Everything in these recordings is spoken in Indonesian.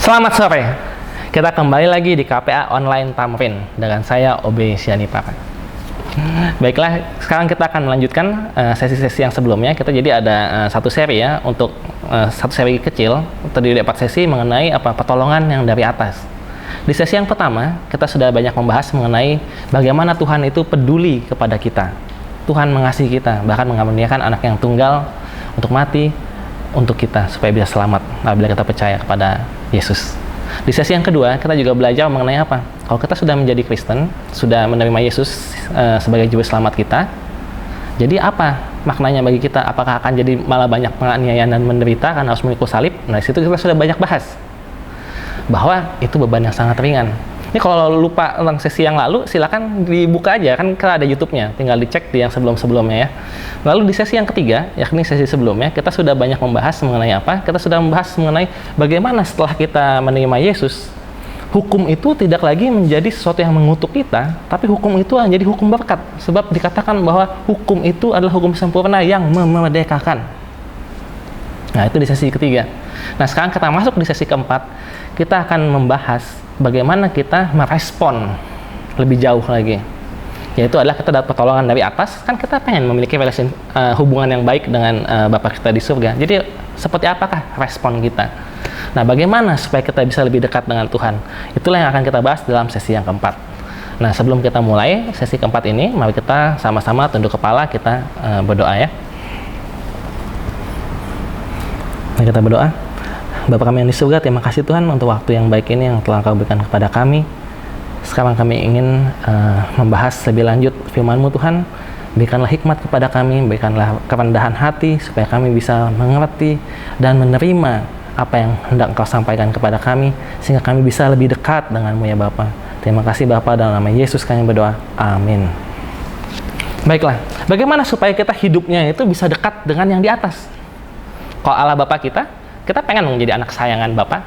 Selamat sore. Kita kembali lagi di KPA Online Tamrin dengan saya OB Sianipar. Baiklah, sekarang kita akan melanjutkan sesi-sesi yang sebelumnya. Kita jadi ada satu seri ya, untuk satu seri kecil terdiri dari 4 sesi mengenai pertolongan yang dari atas. Di sesi yang pertama, kita sudah banyak membahas mengenai bagaimana Tuhan itu peduli kepada kita. Tuhan mengasihi kita, bahkan mengaruniakan anak yang tunggal untuk mati untuk kita supaya bisa selamat apabila kita percaya kepada Yesus. Di sesi yang kedua, kita juga belajar mengenai apa? Kalau kita sudah menjadi Kristen, sudah menerima Yesus sebagai juru selamat kita, jadi apa maknanya bagi kita? Apakah akan jadi malah banyak penganiayaan dan menderita karena harus memikul salib? Nah, di situ kita sudah banyak bahas bahwa itu beban yang sangat ringan. Ini kalau lupa tentang sesi yang lalu, silakan dibuka aja, kan ada YouTube-nya, tinggal dicek di yang sebelum-sebelumnya ya. Lalu di sesi yang ketiga, yakni sesi sebelumnya, kita sudah banyak membahas mengenai apa? Kita sudah membahas mengenai bagaimana setelah kita menerima Yesus, hukum itu tidak lagi menjadi sesuatu yang mengutuk kita, tapi hukum itu menjadi hukum berkat. Sebab dikatakan bahwa hukum itu adalah hukum sempurna yang memerdekakan. Nah, itu di sesi ketiga. Nah, sekarang kita masuk di sesi keempat, kita akan membahas bagaimana kita merespon lebih jauh lagi, yaitu adalah kita dapat pertolongan dari atas. Kan kita pengen memiliki hubungan yang baik dengan Bapa kita di surga. Jadi seperti apakah respon kita? Nah, bagaimana supaya kita bisa lebih dekat dengan Tuhan? Itulah yang akan kita bahas dalam sesi yang keempat. Nah, sebelum kita mulai sesi keempat ini, mari kita sama-sama tunduk kepala, kita berdoa ya. Mari kita berdoa. Bapa kami yang di surga, terima kasih Tuhan untuk waktu yang baik ini yang telah Kau berikan kepada kami. Sekarang kami ingin membahas lebih lanjut firman-Mu Tuhan. Berikanlah hikmat kepada kami, berikanlah kerendahan hati supaya kami bisa mengerti dan menerima apa yang hendak Kau sampaikan kepada kami, sehingga kami bisa lebih dekat dengan-Mu ya Bapa. Terima kasih Bapa, dalam nama Yesus kami berdoa. Amin. Baiklah, bagaimana supaya kita hidupnya itu bisa dekat dengan yang di atas? Kalau Allah Bapa kita pengen menjadi anak sayangan Bapa.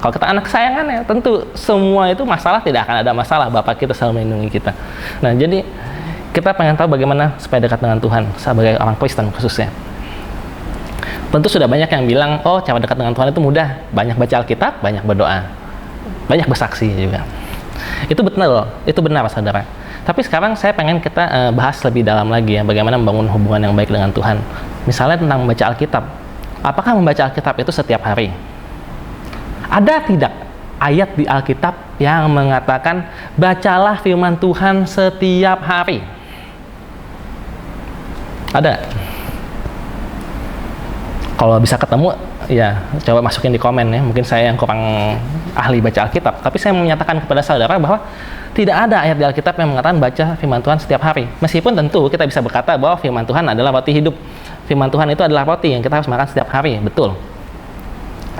Kalau kita anak sayangan ya tentu semua itu masalah tidak akan ada masalah. Bapa kita selalu melindungi kita. Nah, jadi kita pengen tahu bagaimana supaya dekat dengan Tuhan sebagai orang Kristen khususnya. Tentu sudah banyak yang bilang, oh cara dekat dengan Tuhan itu mudah. Banyak baca Alkitab, banyak berdoa, banyak bersaksi juga. Itu benar saudara. Tapi sekarang saya pengen kita bahas lebih dalam lagi ya, bagaimana membangun hubungan yang baik dengan Tuhan. Misalnya tentang membaca Alkitab. Apakah membaca Alkitab itu setiap hari? Ada tidak ayat di Alkitab yang mengatakan bacalah firman Tuhan setiap hari? Ada? Kalau bisa ketemu, ya coba masukin di komen ya. Mungkin saya yang kurang ahli baca Alkitab, tapi saya menyatakan kepada saudara bahwa tidak ada ayat di Alkitab yang mengatakan baca firman Tuhan setiap hari. Meskipun tentu kita bisa berkata bahwa firman Tuhan adalah roti hidup. Firman Tuhan itu adalah roti yang kita harus makan setiap hari, betul.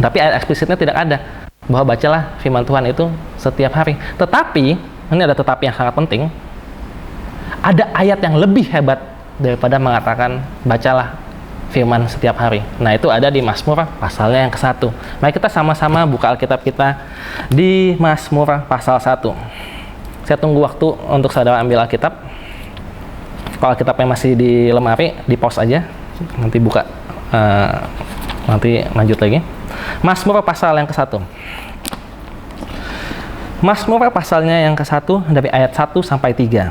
Tapi ayat eksplisitnya tidak ada bahwa bacalah firman Tuhan itu setiap hari. Tetapi, ini ada tetapi yang sangat penting, ada ayat yang lebih hebat daripada mengatakan bacalah firman setiap hari. Nah, itu ada di Mazmur pasalnya yang ke-1. Mari kita sama-sama buka Alkitab kita di Mazmur pasal 1. Saya tunggu waktu untuk saudara ambil Alkitab. Kalau Alkitabnya masih di lemari, di pause aja. Nanti buka, nanti lanjut lagi. Mazmur pasal yang ke-1. Mazmur pasalnya yang ke-1 dari ayat 1 sampai 3.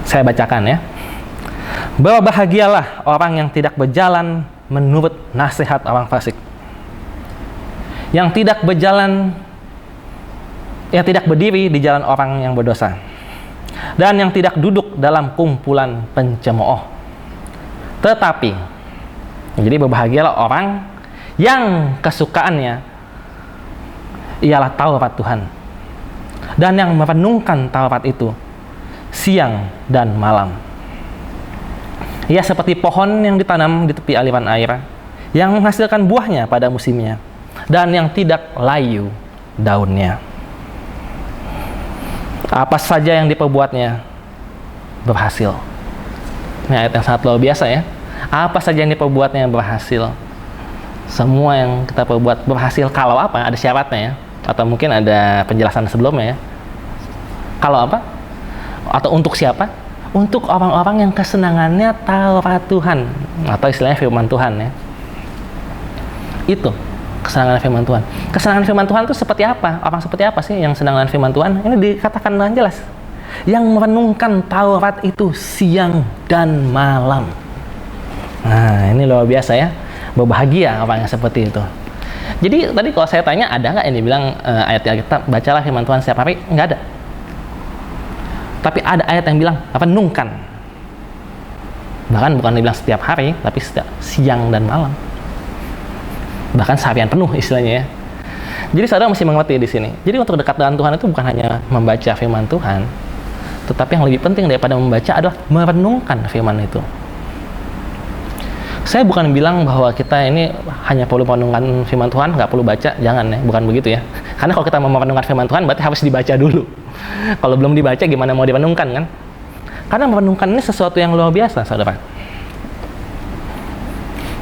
Saya bacakan ya. Berbahagialah orang yang tidak berjalan menurut nasihat orang fasik, yang tidak berdiri di jalan orang yang berdosa, dan yang tidak duduk dalam kumpulan pencemooh. Tetapi, jadi berbahagialah orang yang kesukaannya ialah Taurat Tuhan, dan yang merenungkan Taurat itu siang dan malam. Ia seperti pohon yang ditanam di tepi aliran air, yang menghasilkan buahnya pada musimnya, dan yang tidak layu daunnya. Apa saja yang diperbuatnya berhasil. Ini ayat yang sangat luar biasa ya. Apa saja yang diperbuatnya berhasil. Semua yang kita perbuat berhasil. Kalau apa? Ada syaratnya ya. Atau mungkin ada penjelasan sebelumnya ya. Kalau apa? Atau untuk siapa? Untuk orang-orang yang kesenangannya Taurat Tuhan. Atau istilahnya firman Tuhan ya. Itu. Kesenangan firman Tuhan. Kesenangan firman Tuhan itu seperti apa? Orang seperti apa sih yang senang dengan firman Tuhan? Ini dikatakan dengan jelas. Yang merenungkan Taurat itu siang dan malam. Nah, ini luar biasa ya. Berbahagia orang yang seperti itu. Jadi tadi kalau saya tanya, ada nggak yang dibilang ayat Alkitab, bacalah firman Tuhan setiap hari? Nggak ada. Tapi ada ayat yang bilang, renungkan. Bahkan bukan dibilang setiap hari, tapi setiap siang dan malam. Bahkan seharian penuh istilahnya ya. Jadi saudara mesti mengerti di sini. Jadi untuk dekat dengan Tuhan itu bukan hanya membaca firman Tuhan, tetapi yang lebih penting daripada membaca adalah merenungkan firman itu. Saya bukan bilang bahwa kita ini hanya perlu merenungkan firman Tuhan, nggak perlu baca, jangan ya, bukan begitu ya. Karena kalau kita mau merenungkan firman Tuhan, berarti harus dibaca dulu. Kalau belum dibaca, gimana mau direnungkan kan? Karena merenungkan ini sesuatu yang luar biasa, saudara.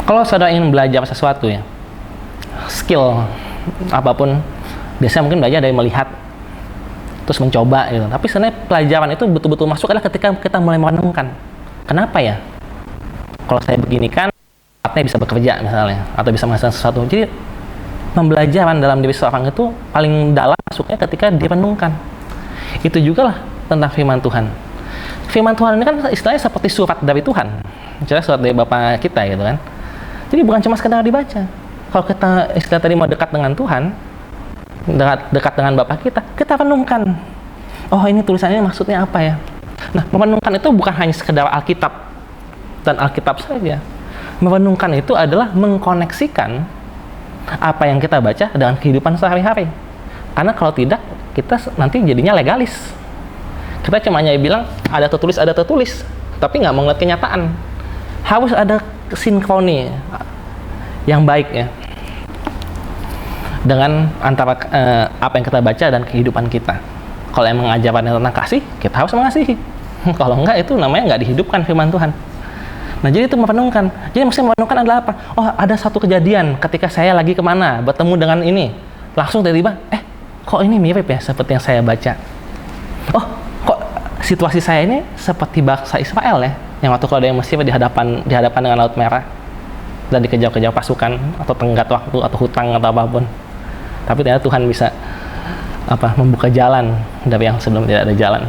Kalau saudara ingin belajar sesuatu ya, skill apapun, biasanya mungkin belajar dari melihat, terus mencoba gitu. Tapi sebenarnya pelajaran itu betul-betul masuk adalah ketika kita mulai merenungkan. Kenapa ya? Kalau saya begini kan, artinya bisa bekerja misalnya, atau bisa menghasilkan sesuatu. Jadi pembelajaran dalam diri seorang itu paling dalam masuknya ketika direnungkan. Itu juga lah tentang firman Tuhan. Firman Tuhan ini kan istilahnya seperti surat dari Tuhan, misalnya surat dari Bapa kita gitu kan. Jadi bukan cuma sekedar dibaca. Kalau kita istilah tadi mau dekat dengan Tuhan, dekat dengan Bapa kita renungkan. Oh, ini tulisannya maksudnya apa ya? Nah, merenungkan itu bukan hanya sekedar Alkitab dan Alkitab saja. Merenungkan itu adalah mengkoneksikan apa yang kita baca dengan kehidupan sehari-hari. Karena kalau tidak, kita nanti jadinya legalis. Kita cuma hanya bilang ada tertulis, tapi nggak melihat kenyataan. Harus ada sinkroni yang baik ya dengan antara apa yang kita baca dan kehidupan kita. Kalau yang mengajarkan tentang kasih, kita harus mengasihi. Kalau enggak, itu namanya nggak dihidupkan firman Tuhan. Nah, jadi itu merenungkan. Jadi maksudnya merenungkan adalah apa? Oh, ada satu kejadian ketika saya lagi kemana, bertemu dengan ini. Langsung tiba-tiba, kok ini mirip ya seperti yang saya baca. Oh, kok situasi saya ini seperti bangsa Israel ya, yang waktu keluar dari Mesir dihadapan dengan Laut Merah dan dikejar-kejar pasukan atau tenggat waktu atau hutang atau apapun. Tapi ternyata Tuhan bisa membuka jalan dari yang sebelum tidak ada jalan.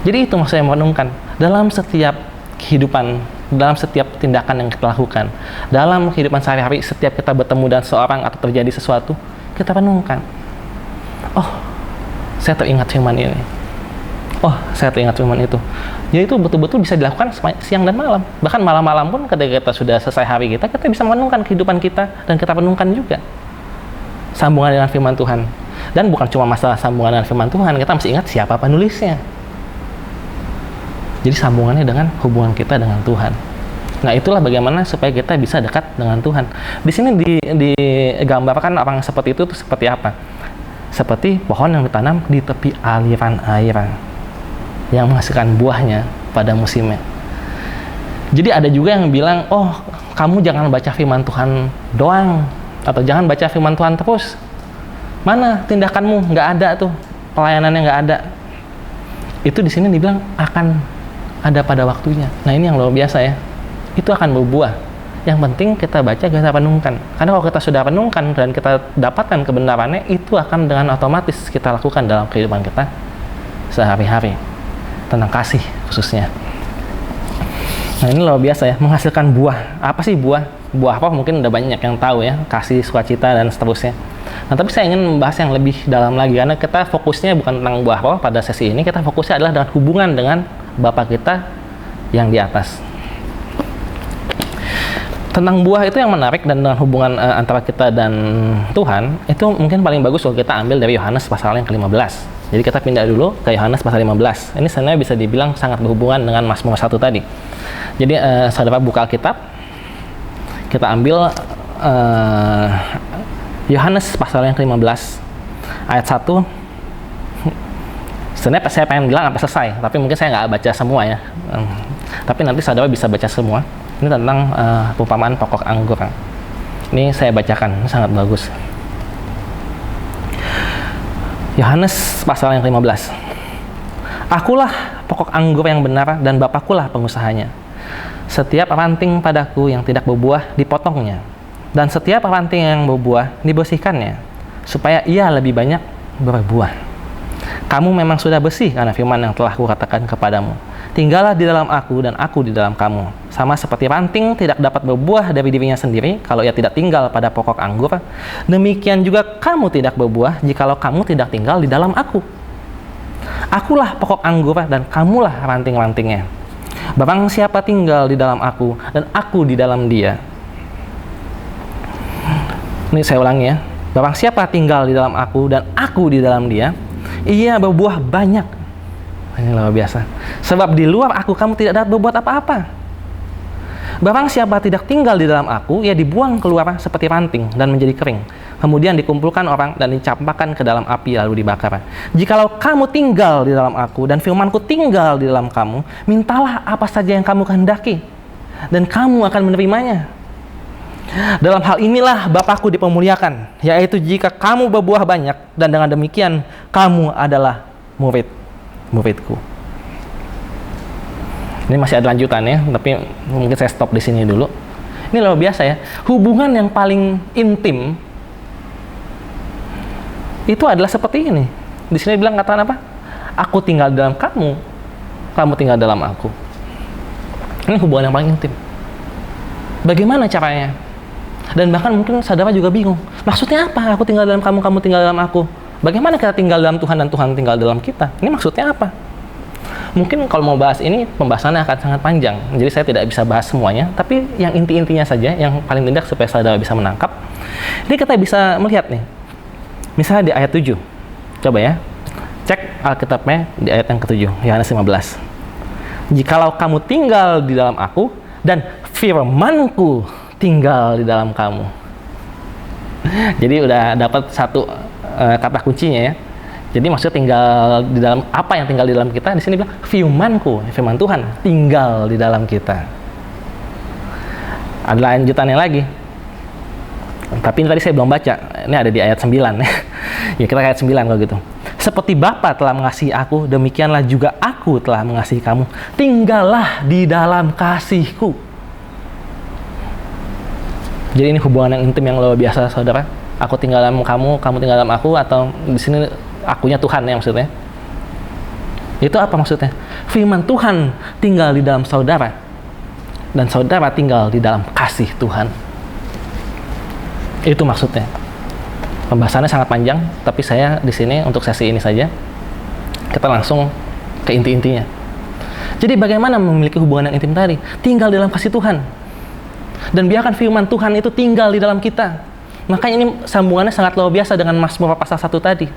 Jadi itu maksudnya merenungkan. Dalam setiap kehidupan, dalam setiap tindakan yang kita lakukan, dalam kehidupan sehari-hari, setiap kita bertemu dengan seorang atau terjadi sesuatu, kita renungkan. Oh, saya teringat firman ini. Oh, saya teringat firman itu. Jadi itu betul-betul bisa dilakukan siang dan malam. Bahkan malam-malam pun ketika kita sudah selesai hari kita bisa merenungkan kehidupan kita, dan kita renungkan juga sambungan dengan firman Tuhan. Dan bukan cuma masalah sambungan dengan firman Tuhan, kita mesti ingat siapa penulisnya. Jadi sambungannya dengan hubungan kita dengan Tuhan. Nah, itulah bagaimana supaya kita bisa dekat dengan Tuhan. Di sini digambarkan orang seperti itu seperti apa? Seperti pohon yang ditanam di tepi aliran air yang menghasilkan buahnya pada musimnya. Jadi ada juga yang bilang, oh, kamu jangan baca firman Tuhan doang, atau jangan baca firman Tuhan terus. Mana tindakanmu? Nggak ada tuh, pelayanannya nggak ada. Itu di sini dibilang akan ada pada waktunya. Nah, ini yang luar biasa ya. Itu akan berbuah. Yang penting kita baca, kita renungkan. Karena kalau kita sudah renungkan dan kita dapatkan kebenarannya, itu akan dengan otomatis kita lakukan dalam kehidupan kita sehari-hari. Tentang kasih khususnya. Nah, ini luar biasa ya, menghasilkan buah. Apa sih buah? Buah apa? Mungkin udah banyak yang tahu ya, kasih, sukacita, dan seterusnya. Nah, tapi saya ingin membahas yang lebih dalam lagi, karena kita fokusnya bukan tentang buah apa pada sesi ini, kita fokusnya adalah dengan hubungan dengan Bapa kita yang di atas. Tentang buah itu yang menarik, dan dengan hubungan antara kita dan Tuhan, itu mungkin paling bagus kalau kita ambil dari Yohanes pasal yang ke-15. Jadi kita pindah dulu ke Yohanes pasal 15. Ini sebenarnya bisa dibilang sangat berhubungan dengan Mazmur 1 tadi. Jadi saudara buka Alkitab, kita ambil Yohanes pasal yang ke-15 ayat 1. Sebenarnya saya pengen bilang sampai selesai, tapi mungkin saya nggak baca semua ya. Tapi nanti saudara bisa baca semua. Ini tentang perumpamaan pokok anggur. Ini saya bacakan, ini sangat bagus. Yohanes pasal yang ke-15. Akulah pokok anggur yang benar, dan Bapakkulah pengusahanya. Setiap ranting padaku yang tidak berbuah dipotongnya, Dan setiap ranting yang berbuah dibersihkannya, supaya ia lebih banyak berbuah. Kamu memang sudah bersih karena firman yang telah kukatakan kepadamu. Tinggallah di dalam aku dan aku di dalam kamu. Sama seperti ranting tidak dapat berbuah dari dirinya sendiri kalau ia tidak tinggal pada pokok anggur, demikian juga kamu tidak berbuah jikalau kamu tidak tinggal di dalam aku. Akulah pokok anggur dan kamulah ranting-rantingnya. Barang siapa tinggal di dalam aku dan aku di dalam dia. Ini saya ulangi ya. Barang siapa tinggal di dalam aku dan aku di dalam dia, ia berbuah banyak. Ini luar biasa. Sebab di luar aku kamu tidak dapat berbuat apa-apa. Barang siapa tidak tinggal di dalam aku, ia dibuang keluar seperti ranting dan menjadi kering. Kemudian dikumpulkan orang dan dicampakkan ke dalam api lalu dibakar. Jikalau kamu tinggal di dalam aku dan firmanku tinggal di dalam kamu, mintalah apa saja yang kamu kehendaki dan kamu akan menerimanya. Dalam hal inilah Bapakku dipermuliakan, yaitu jika kamu berbuah banyak, dan dengan demikian kamu adalah murid-muridku. Ini masih ada lanjutannya, tapi mungkin saya stop di sini dulu. Ini luar biasa ya. Hubungan yang paling intim itu adalah seperti ini. Di sini bilang katakan apa? Aku tinggal dalam kamu, kamu tinggal dalam aku. Ini hubungan yang paling intim. Bagaimana caranya? Dan bahkan mungkin saudara juga bingung. Maksudnya apa? Aku tinggal dalam kamu, kamu tinggal dalam aku. Bagaimana kita tinggal dalam Tuhan dan Tuhan tinggal dalam kita? Ini maksudnya apa? Mungkin kalau mau bahas ini, pembahasannya akan sangat panjang. Jadi saya tidak bisa bahas semuanya, tapi yang inti-intinya saja, yang paling tidak supaya saudara bisa menangkap. Ini kita bisa melihat nih. Misalnya di ayat 7. Coba ya. Cek Alkitabnya di ayat yang ke-7, Yohanes 15. Jikalau kamu tinggal di dalam aku dan firmanku tinggal di dalam kamu. Jadi udah dapat satu kata kuncinya ya. Jadi maksudnya tinggal di dalam apa yang tinggal di dalam kita, di sini bilang firmanku, firman Tuhan tinggal di dalam kita. Ada lanjutannya lagi. Tapi ini tadi saya belum baca. Ini ada di ayat 9 ya. Ya kita ayat 9 kalau gitu. Seperti Bapa telah mengasihi aku, demikianlah juga aku telah mengasihi kamu. Tinggallah di dalam kasihku. Jadi ini hubungan yang intim yang luar biasa, saudara. Aku tinggal dalam kamu, kamu tinggal dalam aku, atau di sini akunya Tuhan ya maksudnya. Itu apa maksudnya? Firman Tuhan tinggal di dalam saudara, dan saudara tinggal di dalam kasih Tuhan. Itu maksudnya. Pembahasannya sangat panjang, tapi saya di sini untuk sesi ini saja. Kita langsung ke inti-intinya. Jadi bagaimana memiliki hubungan yang intim tadi? Tinggal dalam kasih Tuhan. Dan biarkan firman Tuhan itu tinggal di dalam kita. Makanya ini sambungannya sangat luar biasa dengan Mazmur pasal 1 tadi.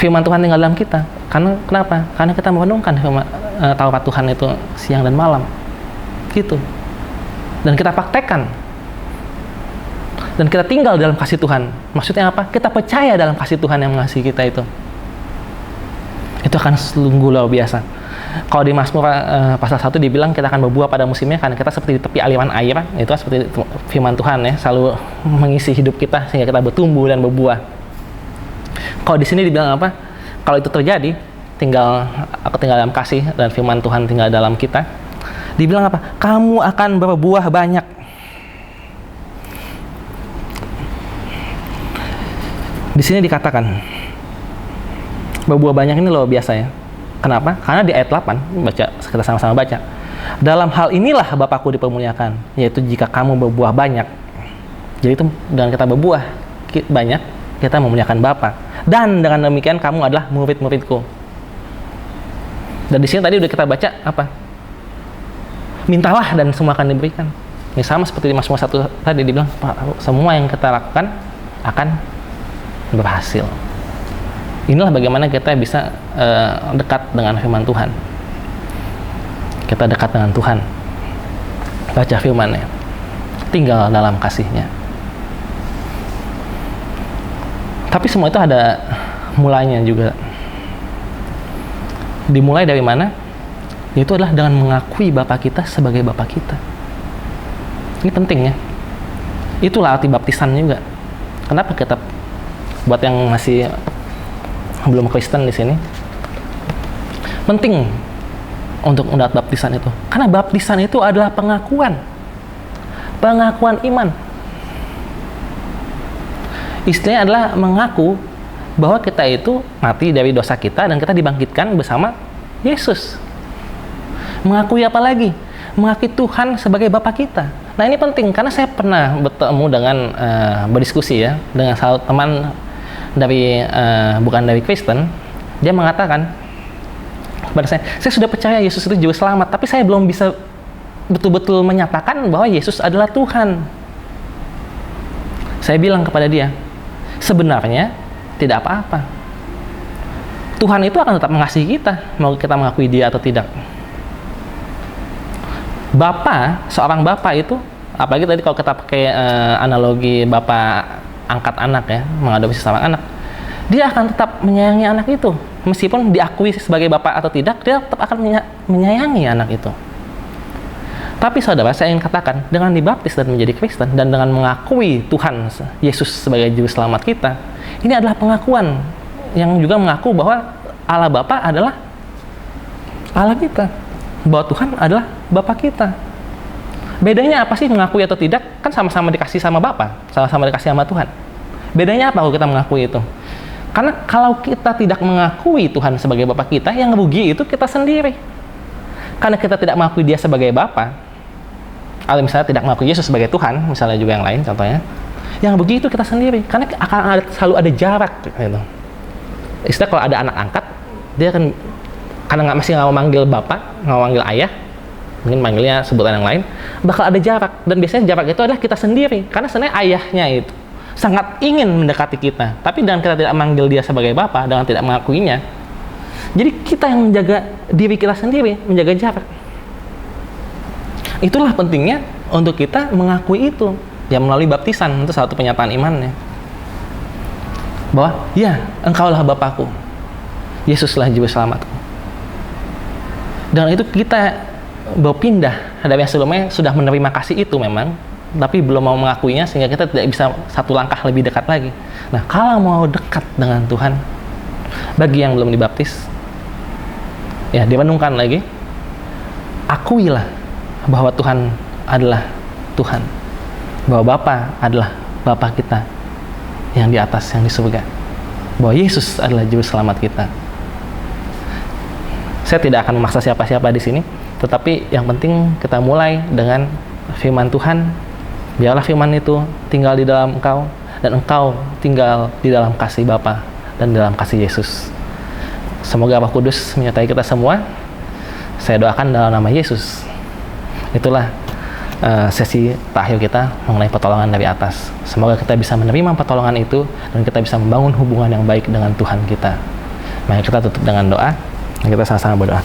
Firman Tuhan tinggal dalam kita. Karena kenapa? Karena kita merenungkan Taurat Tuhan itu siang dan malam. Gitu. Dan kita praktekkan. Dan kita tinggal dalam kasih Tuhan. Maksudnya apa? Kita percaya dalam kasih Tuhan yang mengasihi kita itu. Itu akan sungguh luar biasa. Kalau di Mazmur pasal 1 dibilang kita akan berbuah pada musimnya karena kita seperti di tepi aliran air. Itu seperti firman Tuhan ya, selalu mengisi hidup kita sehingga kita bertumbuh dan berbuah. Kalau di sini dibilang apa? Kalau itu terjadi, aku tinggal dalam kasih dan firman Tuhan tinggal dalam kita. Dibilang apa? Kamu akan berbuah banyak. Di sini dikatakan berbuah banyak ini luar biasa ya. Kenapa? Karena di ayat 8, kita sama-sama baca. Dalam hal inilah Bapakku dipermuliakan, yaitu jika kamu berbuah banyak. Jadi itu dengan kita berbuah banyak, kita memuliakan Bapa. Dan dengan demikian kamu adalah murid-muridku. Dan di sini tadi udah kita baca apa? Mintalah dan semua akan diberikan. Ini sama seperti di Mazmur 1 tadi dibilang, semua yang kita lakukan akan berhasil. Inilah bagaimana kita bisa dekat dengan firman Tuhan. Kita dekat dengan Tuhan. Baca firman-Nya. Tinggal dalam kasih-Nya. Tapi semua itu ada mulanya juga. Dimulai dari mana? Yaitu adalah dengan mengakui Bapa kita sebagai Bapa kita. Ini penting ya. Itulah arti baptisan juga. Kenapa kita buat yang masih belum Kristen di sini, penting untuk mendapat baptisan itu? Karena baptisan itu adalah pengakuan iman. Istilahnya adalah mengaku bahwa kita itu mati dari dosa kita dan kita dibangkitkan bersama Yesus. Mengakui apa lagi? Mengakui Tuhan sebagai Bapa kita. Nah, ini penting karena saya pernah bertemu dengan berdiskusi ya dengan salah teman dari bukan dari Kristen. Dia mengatakan kepada saya sudah percaya Yesus itu juru selamat, tapi saya belum bisa betul-betul menyatakan bahwa Yesus adalah Tuhan. Saya bilang kepada dia, sebenarnya tidak apa-apa. Tuhan itu akan tetap mengasihi kita, mau kita mengakui dia atau tidak. Seorang bapa itu, apalagi tadi kalau kita pakai analogi bapak angkat anak ya, mengadopsi seorang anak, dia akan tetap menyayangi anak itu. Meskipun diakui sebagai bapak atau tidak, dia tetap akan menyayangi anak itu. Tapi saudara, saya ingin katakan, dengan dibaptis dan menjadi Kristen, dan dengan mengakui Tuhan Yesus sebagai juru selamat kita, ini adalah pengakuan yang juga mengaku bahwa Allah Bapa adalah Allah kita, bahwa Tuhan adalah Bapa kita. Bedanya apa sih mengakui atau tidak? Kan sama-sama dikasih sama Bapa, sama-sama dikasih sama Tuhan. Bedanya apa kalau kita mengakui itu? Karena kalau kita tidak mengakui Tuhan sebagai Bapa kita, yang rugi itu kita sendiri. Karena kita tidak mengakui dia sebagai Bapa, atau misalnya tidak mengakui Yesus sebagai Tuhan, misalnya juga yang lain contohnya, yang begitu kita sendiri, karena selalu ada jarak gitu. Istilah kalau ada anak angkat, dia akan karena masih nggak mau manggil bapak, nggak mau manggil ayah, mungkin manggilnya sebutan yang lain, bakal ada jarak. Dan biasanya jarak itu adalah kita sendiri, karena sebenarnya ayahnya itu sangat ingin mendekati kita, tapi dengan kita tidak manggil dia sebagai bapak, dengan tidak mengakuinya, jadi kita yang menjaga diri kita sendiri, menjaga jarak. Itulah pentingnya untuk kita mengakui itu, ya melalui baptisan, itu satu penyataan imannya. Bahwa, ya, engkaulah Bapakku, Yesuslah juru selamatku. Dengan itu kita berpindah dari yang sebelumnya sudah menerima kasih itu memang, tapi belum mau mengakuinya sehingga kita tidak bisa satu langkah lebih dekat lagi. Nah, kalau mau dekat dengan Tuhan, bagi yang belum dibaptis, ya direnungkan lagi, akuilah bahwa Tuhan adalah Tuhan, bahwa Bapa adalah Bapa kita yang di atas, yang di surga, bahwa Yesus adalah juru selamat kita. Saya tidak akan memaksa siapa-siapa di sini, tetapi yang penting kita mulai dengan firman Tuhan. Biarlah firman itu tinggal di dalam engkau, dan engkau tinggal di dalam kasih Bapa dan dalam kasih Yesus. Semoga Roh Kudus menyertai kita semua. Saya doakan dalam nama Yesus. Itulah sesi terakhir kita mengenai pertolongan dari atas. Semoga kita bisa menerima pertolongan itu dan kita bisa membangun hubungan yang baik dengan Tuhan kita. Mari kita tutup dengan doa dan kita sama-sama berdoa.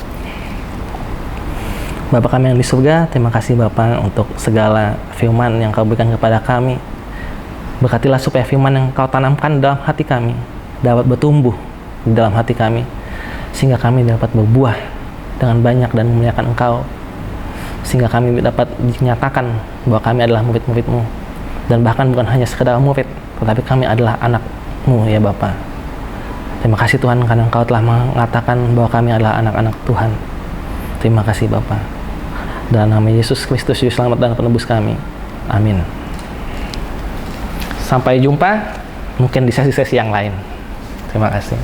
Bapa kami yang di surga, terima kasih Bapa untuk segala firman yang Kau berikan kepada kami. Berkatilah supaya firman yang Kau tanamkan dalam hati kami dapat bertumbuh di dalam hati kami, sehingga kami dapat berbuah dengan banyak dan memuliakan Engkau, sehingga kami dapat dinyatakan bahwa kami adalah murid-murid-Mu, dan bahkan bukan hanya sekedar murid, tetapi kami adalah anak-Mu ya Bapa. Terima kasih Tuhan karena Engkau telah mengatakan bahwa kami adalah anak-anak Tuhan. Terima kasih Bapa. Dalam nama Yesus Kristus, Juru Selamat dan Penebus kami. Amin. Sampai jumpa mungkin di sesi-sesi yang lain. Terima kasih.